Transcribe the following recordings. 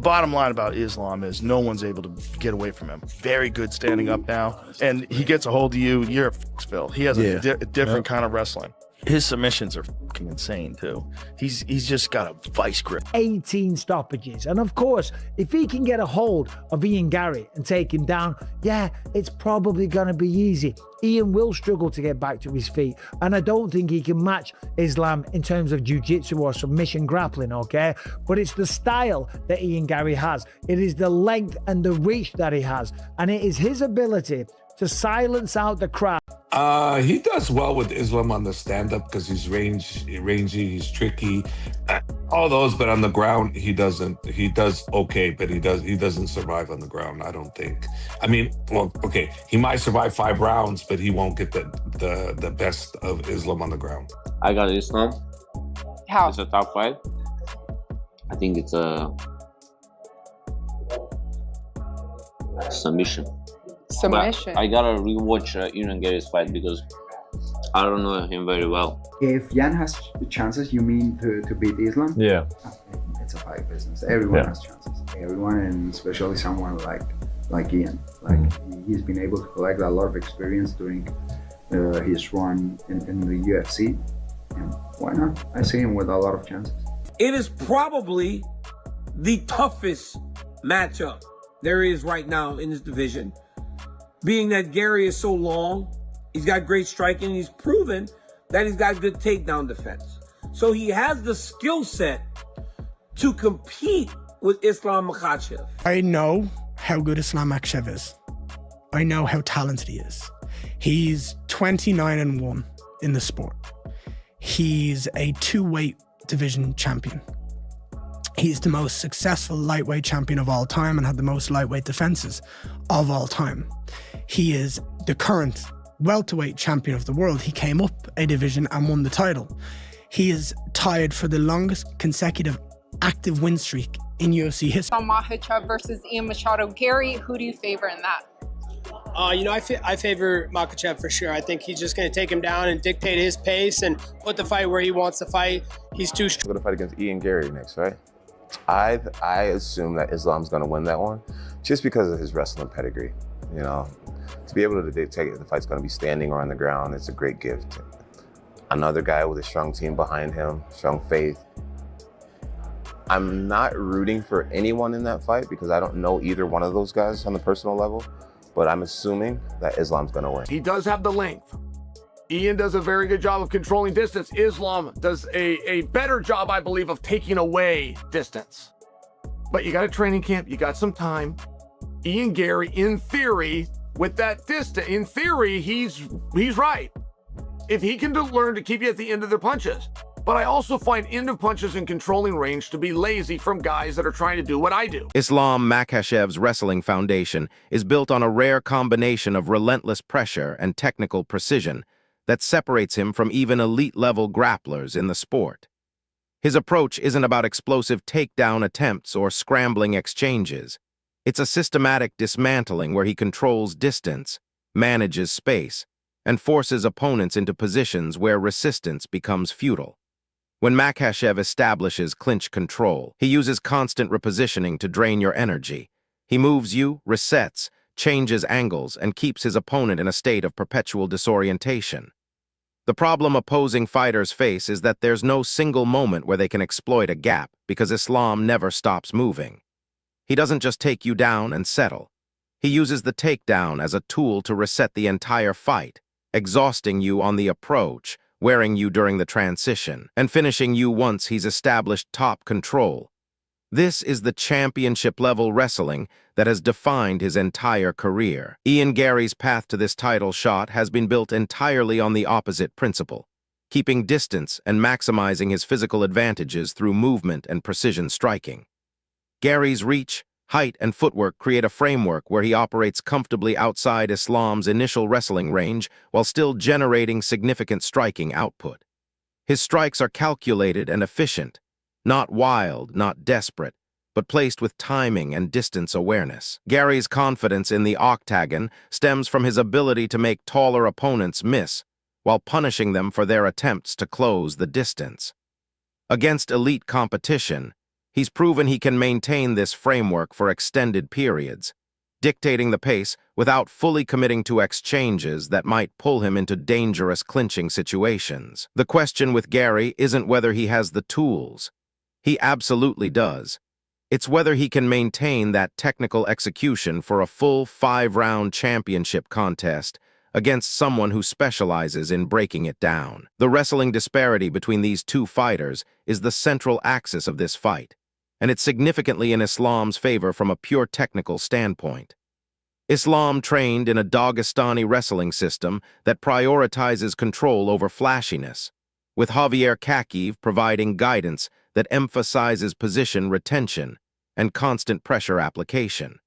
bottom line about Islam is no one's able to get away from him. Very good standing up now. And he gets a hold of you, you're Phil. He has a different kind of wrestling. His submissions are fucking insane too. He's just got a vice grip. 18 stoppages. And of course, if he can get a hold of Ian Garry and take him down, yeah, it's probably going to be easy. Ian will struggle to get back to his feet. And I don't think he can match Islam in terms of jiu-jitsu or submission grappling, okay? But it's the style that Ian Garry has. It is the length and the reach that he has. And it is his ability to silence out the crowd. He does well with Islam on the stand-up because he's rangy, he's tricky, all those. But on the ground, he doesn't. He does okay, but he doesn't survive on the ground. I don't think. I mean, well, okay, he might survive 5 rounds, but he won't get the best of Islam on the ground. I got Islam. How? It's a top 5. I think it's a submission. Submission. But I gotta rewatch Ian Garry's fight because I don't know him very well. If Jan has chances, you mean to beat Islam? Yeah. It's a fight business. Everyone has chances. Everyone, and especially someone like Ian. He's been able to collect a lot of experience during his run in the UFC. And why not? I see him with a lot of chances. It is probably the toughest matchup there is right now in this division. Being that Garry is so long, he's got great striking, and he's proven that he's got good takedown defense. So he has the skill set to compete with Islam Makhachev. I know how good Islam Makhachev is. I know how talented he is. He's 29-1 in the sport. He's a 2-weight division champion. He's the most successful lightweight champion of all time and had the most lightweight defenses of all time. He is the current welterweight champion of the world. He came up a division and won the title. He is tied for the longest consecutive active win streak in UFC history. Islam Makhachev versus Ian Machado Garry. Who do you favor in that? I favor Makhachev for sure. I think he's just going to take him down and dictate his pace and put the fight where he wants to fight. He's too strong. We're going to fight against Ian Garry next, right? I assume that Islam's going to win that one just because of his wrestling pedigree. You know, to be able to dictate if the fight's going to be standing or on the ground, it's a great gift. Another guy with a strong team behind him, strong faith. I'm not rooting for anyone in that fight because I don't know either one of those guys on the personal level, but I'm assuming that Islam's going to win. He does have the length. Ian does a very good job of controlling distance. Islam does a better job, I believe, of taking away distance. But you got a training camp, you got some time. Ian Garry, in theory, with that distance, in theory, he's right. If he can learn to keep you at the end of their punches. But I also find end of punches and controlling range to be lazy from guys that are trying to do what I do. Islam Makhachev's wrestling foundation is built on a rare combination of relentless pressure and technical precision that separates him from even elite-level grapplers in the sport. His approach isn't about explosive takedown attempts or scrambling exchanges. It's a systematic dismantling where he controls distance, manages space, and forces opponents into positions where resistance becomes futile. When Makhachev establishes clinch control, he uses constant repositioning to drain your energy. He moves you, resets, changes angles, and keeps his opponent in a state of perpetual disorientation. The problem opposing fighters face is that there's no single moment where they can exploit a gap because Islam never stops moving. He doesn't just take you down and settle. He uses the takedown as a tool to reset the entire fight, exhausting you on the approach, wearing you during the transition, and finishing you once he's established top control. This is the championship-level wrestling that has defined his entire career. Ian Garry's path to this title shot has been built entirely on the opposite principle, keeping distance and maximizing his physical advantages through movement and precision striking. Garry's reach, height, and footwork create a framework where he operates comfortably outside Islam's initial wrestling range while still generating significant striking output. His strikes are calculated and efficient, not wild, not desperate, but placed with timing and distance awareness. Garry's confidence in the octagon stems from his ability to make taller opponents miss, while punishing them for their attempts to close the distance. Against elite competition, He's proven he can maintain this framework for extended periods, dictating the pace without fully committing to exchanges that might pull him into dangerous clinching situations. The question with Garry isn't whether he has the tools. He absolutely does. It's whether he can maintain that technical execution for a full 5-round championship contest against someone who specializes in breaking it down. The wrestling disparity between these two fighters is the central axis of this fight, and it's significantly in Islam's favor from a pure technical standpoint. Islam trained in a Dagestani wrestling system that prioritizes control over flashiness, with Javier Makhachev providing guidance that emphasizes position retention and constant pressure application.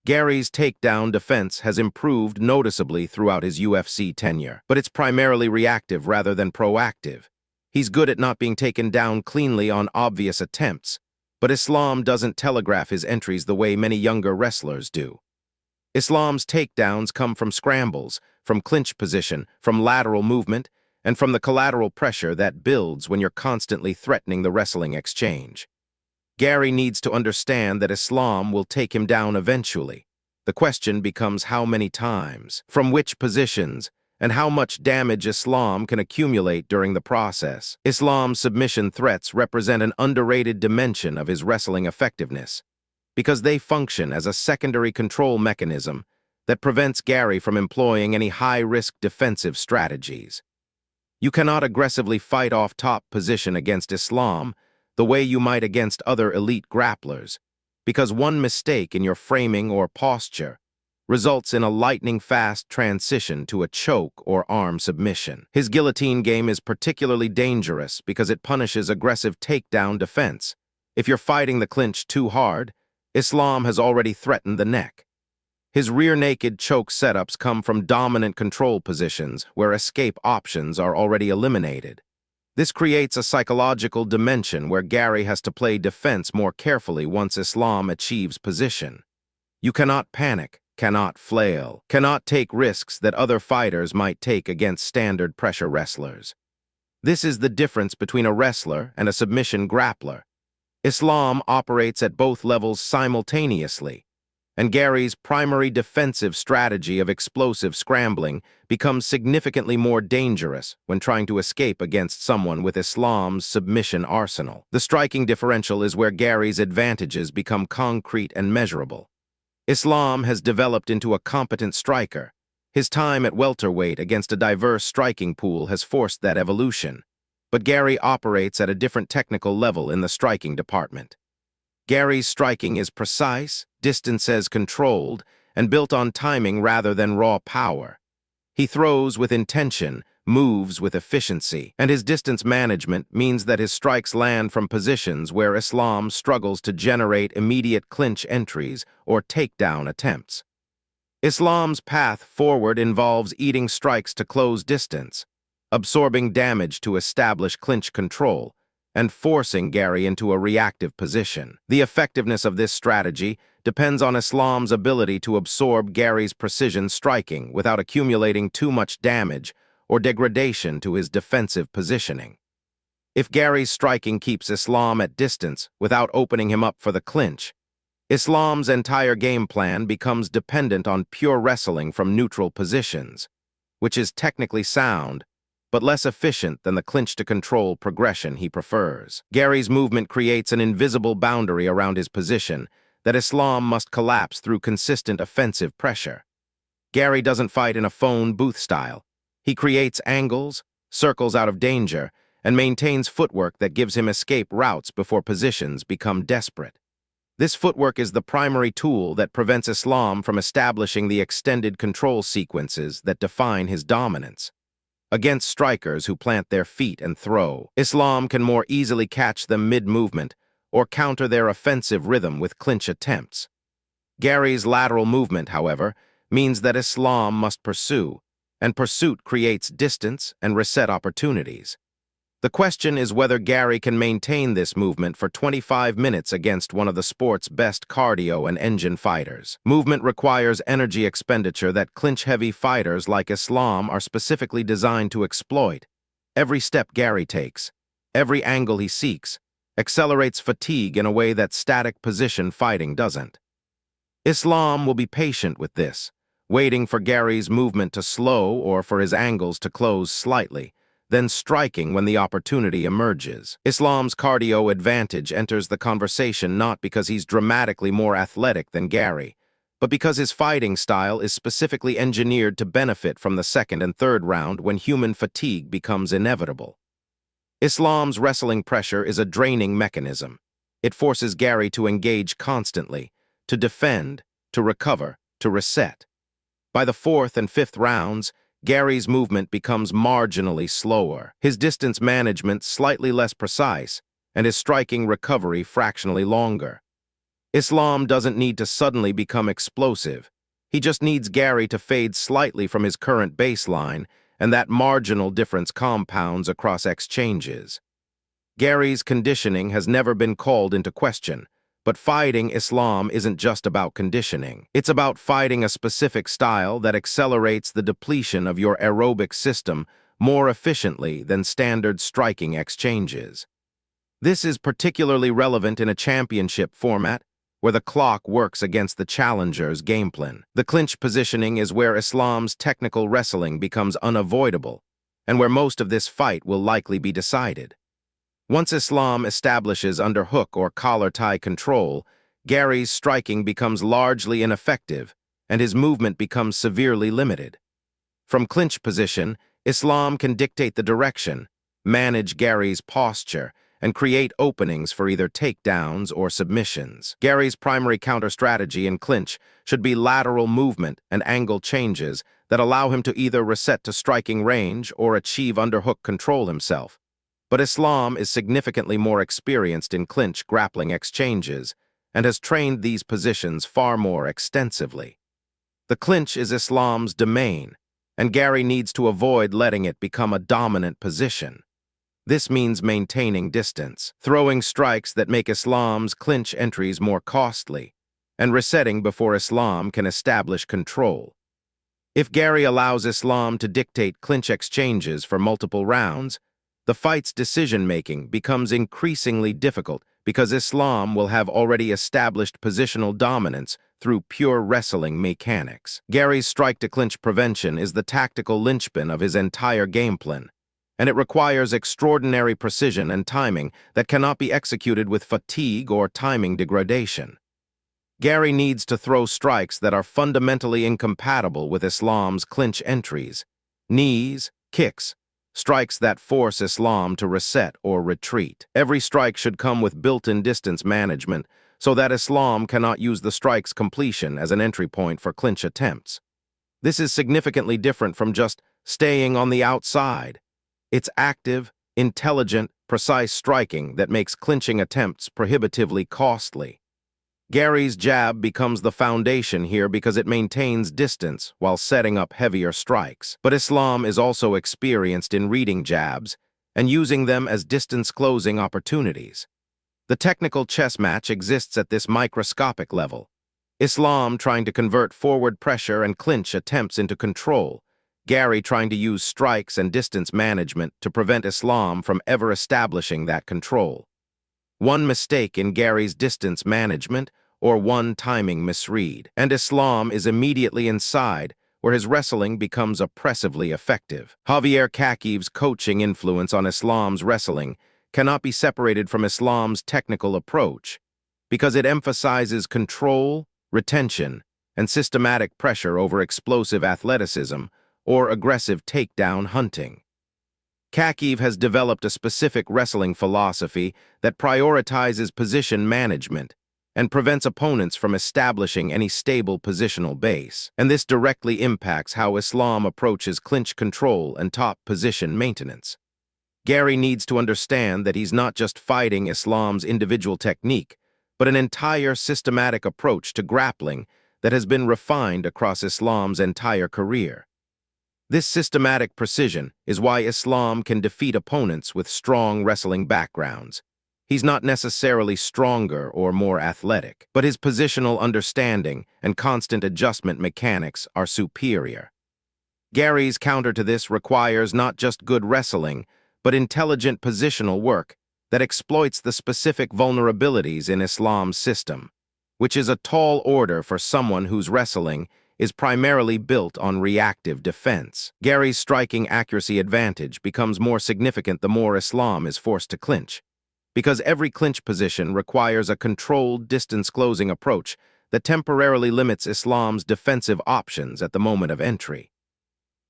Garry's takedown defense has improved noticeably throughout his UFC tenure, but it's primarily reactive rather than proactive. He's good at not being taken down cleanly on obvious attempts, but Islam doesn't telegraph his entries the way many younger wrestlers do. Islam's takedowns come from scrambles, from clinch position, from lateral movement, and from the collateral pressure that builds when you're constantly threatening the wrestling exchange. Garry needs to understand that Islam will take him down eventually. The question becomes how many times, from which positions, and how much damage Islam can accumulate during the process. Islam's submission threats represent an underrated dimension of his wrestling effectiveness, because they function as a secondary control mechanism that prevents Garry from employing any high-risk defensive strategies. You cannot aggressively fight off top position against Islam the way you might against other elite grapplers, because one mistake in your framing or posture results in a lightning-fast transition to a choke or arm submission. His guillotine game is particularly dangerous because it punishes aggressive takedown defense. If you're fighting the clinch too hard, Islam has already threatened the neck. His rear-naked choke setups come from dominant control positions where escape options are already eliminated. This creates a psychological dimension where Garry has to play defense more carefully once Islam achieves position. You cannot panic, cannot flail, cannot take risks that other fighters might take against standard pressure wrestlers. This is the difference between a wrestler and a submission grappler. Islam operates at both levels simultaneously, and Garry's primary defensive strategy of explosive scrambling becomes significantly more dangerous when trying to escape against someone with Islam's submission arsenal. The striking differential is where Garry's advantages become concrete and measurable. Islam has developed into a competent striker. His time at welterweight against a diverse striking pool has forced that evolution, but Garry operates at a different technical level in the striking department. Garry's striking is precise, distances controlled, and built on timing rather than raw power. He throws with intention, moves with efficiency, and his distance management means that his strikes land from positions where Islam struggles to generate immediate clinch entries or takedown attempts. Islam's path forward involves eating strikes to close distance, absorbing damage to establish clinch control, and forcing Garry into a reactive position. The effectiveness of this strategy depends on Islam's ability to absorb Garry's precision striking without accumulating too much damage or degradation to his defensive positioning. If Garry's striking keeps Islam at distance without opening him up for the clinch, Islam's entire game plan becomes dependent on pure wrestling from neutral positions, which is technically sound, but less efficient than the clinch-to-control progression he prefers. Garry's movement creates an invisible boundary around his position that Islam must collapse through consistent offensive pressure. Garry doesn't fight in a phone booth style. He creates angles, circles out of danger, and maintains footwork that gives him escape routes before positions become desperate. This footwork is the primary tool that prevents Islam from establishing the extended control sequences that define his dominance. Against strikers who plant their feet and throw, Islam can more easily catch them mid-movement or counter their offensive rhythm with clinch attempts. Garry's lateral movement, however, means that Islam must pursue, and pursuit creates distance and reset opportunities. The question is whether Garry can maintain this movement for 25 minutes against one of the sport's best cardio and engine fighters. Movement requires energy expenditure that clinch-heavy fighters like Islam are specifically designed to exploit. Every step Garry takes, every angle he seeks, accelerates fatigue in a way that static position fighting doesn't. Islam will be patient with this, waiting for Garry's movement to slow or for his angles to close slightly, then striking when the opportunity emerges. Islam's cardio advantage enters the conversation not because he's dramatically more athletic than Garry, but because his fighting style is specifically engineered to benefit from the second and third round when human fatigue becomes inevitable. Islam's wrestling pressure is a draining mechanism. It forces Garry to engage constantly, to defend, to recover, to reset. By the fourth and fifth rounds, Garry's movement becomes marginally slower, his distance management slightly less precise, and his striking recovery fractionally longer. Islam doesn't need to suddenly become explosive. He just needs Garry to fade slightly from his current baseline, and that marginal difference compounds across exchanges. Garry's conditioning has never been called into question, but fighting Islam isn't just about conditioning. It's about fighting a specific style that accelerates the depletion of your aerobic system more efficiently than standard striking exchanges. This is particularly relevant in a championship format, where the clock works against the challenger's game plan. The clinch positioning is where Islam's technical wrestling becomes unavoidable, and where most of this fight will likely be decided. Once Islam establishes underhook or collar tie control, Garry's striking becomes largely ineffective, and his movement becomes severely limited. From clinch position, Islam can dictate the direction, manage Garry's posture, and create openings for either takedowns or submissions. Garry's primary counter-strategy in clinch should be lateral movement and angle changes that allow him to either reset to striking range or achieve underhook control himself. But Islam is significantly more experienced in clinch grappling exchanges and has trained these positions far more extensively. The clinch is Islam's domain, and Garry needs to avoid letting it become a dominant position. This means maintaining distance, throwing strikes that make Islam's clinch entries more costly, and resetting before Islam can establish control. If Garry allows Islam to dictate clinch exchanges for multiple rounds, the fight's decision-making becomes increasingly difficult because Islam will have already established positional dominance through pure wrestling mechanics. Garry's strike-to-clinch prevention is the tactical linchpin of his entire game plan, and it requires extraordinary precision and timing that cannot be executed with fatigue or timing degradation. Garry needs to throw strikes that are fundamentally incompatible with Islam's clinch entries, knees, kicks, strikes that force Islam to reset or retreat. Every strike should come with built-in distance management so that Islam cannot use the strike's completion as an entry point for clinch attempts. This is significantly different from just staying on the outside. It's active, intelligent, precise striking that makes clinching attempts prohibitively costly. Garry's jab becomes the foundation here because it maintains distance while setting up heavier strikes. But Islam is also experienced in reading jabs and using them as distance-closing opportunities. The technical chess match exists at this microscopic level. Islam trying to convert forward pressure and clinch attempts into control, Garry trying to use strikes and distance management to prevent Islam from ever establishing that control. One mistake in Garry's distance management or one timing misread, and Islam is immediately inside where his wrestling becomes oppressively effective. Javier Kakiv's coaching influence on Islam's wrestling cannot be separated from Islam's technical approach because it emphasizes control, retention, and systematic pressure over explosive athleticism or aggressive takedown hunting. Kakiv has developed a specific wrestling philosophy that prioritizes position management and prevents opponents from establishing any stable positional base, and this directly impacts how Islam approaches clinch control and top position maintenance. Garry needs to understand that he's not just fighting Islam's individual technique, but an entire systematic approach to grappling that has been refined across Islam's entire career. This systematic precision is why Islam can defeat opponents with strong wrestling backgrounds. He's not necessarily stronger or more athletic, but his positional understanding and constant adjustment mechanics are superior. Garry's counter to this requires not just good wrestling, but intelligent positional work that exploits the specific vulnerabilities in Islam's system, which is a tall order for someone whose wrestling is primarily built on reactive defense. Garry's striking accuracy advantage becomes more significant the more Islam is forced to clinch, because every clinch position requires a controlled distance-closing approach that temporarily limits Islam's defensive options at the moment of entry.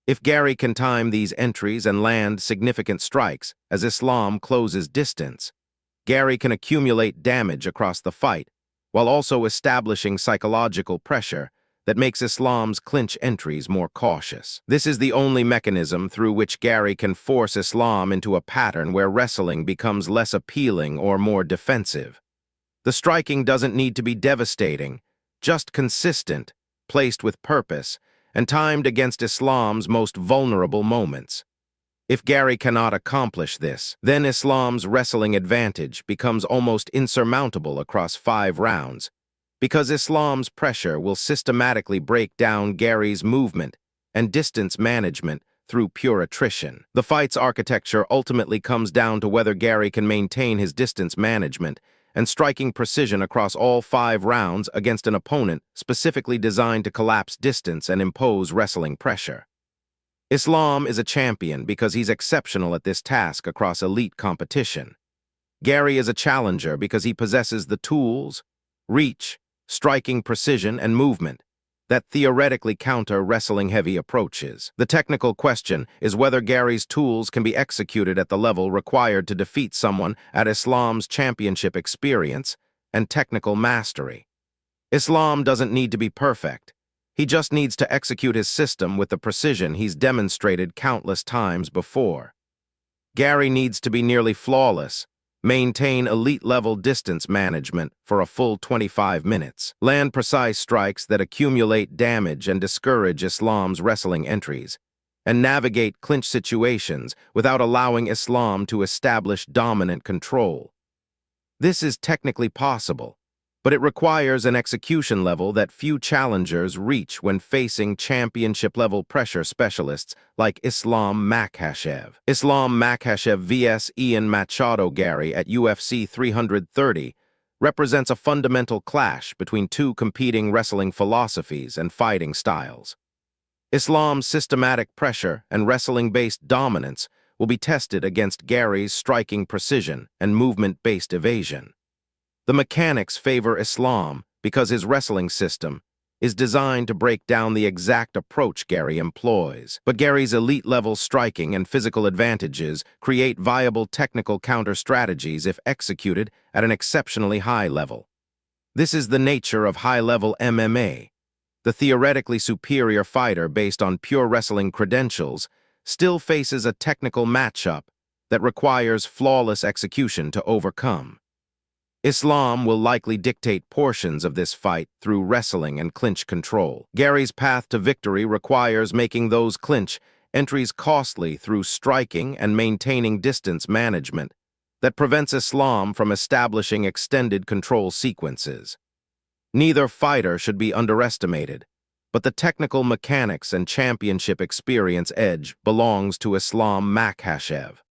If Garry can time these entries and land significant strikes as Islam closes distance, Garry can accumulate damage across the fight while also establishing psychological pressure that makes Islam's clinch entries more cautious. This is the only mechanism through which Garry can force Islam into a pattern where wrestling becomes less appealing or more defensive. The striking doesn't need to be devastating, just consistent, placed with purpose, and timed against Islam's most vulnerable moments. If Garry cannot accomplish this, then Islam's wrestling advantage becomes almost insurmountable across 5 rounds, because Islam's pressure will systematically break down Garry's movement and distance management through pure attrition. The fight's architecture ultimately comes down to whether Garry can maintain his distance management and striking precision across all 5 rounds against an opponent specifically designed to collapse distance and impose wrestling pressure. Islam is a champion because he's exceptional at this task across elite competition. Garry is a challenger because he possesses the tools, reach, striking precision, and movement that theoretically counter wrestling-heavy approaches. The technical question is whether Garry's tools can be executed at the level required to defeat someone at Islam's championship experience and technical mastery. Islam doesn't need to be perfect. He just needs to execute his system with the precision he's demonstrated countless times before. Garry needs to be nearly flawless, maintain elite-level distance management for a full 25 minutes, land precise strikes that accumulate damage and discourage Islam's wrestling entries, and navigate clinch situations without allowing Islam to establish dominant control. This is technically possible, but it requires an execution level that few challengers reach when facing championship-level pressure specialists like Islam Makhachev. Islam Makhachev vs. Ian Machado Garry at UFC 330 represents a fundamental clash between 2 competing wrestling philosophies and fighting styles. Islam's systematic pressure and wrestling-based dominance will be tested against Garry's striking precision and movement-based evasion. The mechanics favor Islam because his wrestling system is designed to break down the exact approach Garry employs. But Garry's elite-level striking and physical advantages create viable technical counter-strategies if executed at an exceptionally high level. This is the nature of high-level MMA. The theoretically superior fighter based on pure wrestling credentials still faces a technical matchup that requires flawless execution to overcome. Islam will likely dictate portions of this fight through wrestling and clinch control. Garry's path to victory requires making those clinch entries costly through striking and maintaining distance management that prevents Islam from establishing extended control sequences. Neither fighter should be underestimated, but the technical mechanics and championship experience edge belongs to Islam Makhachev.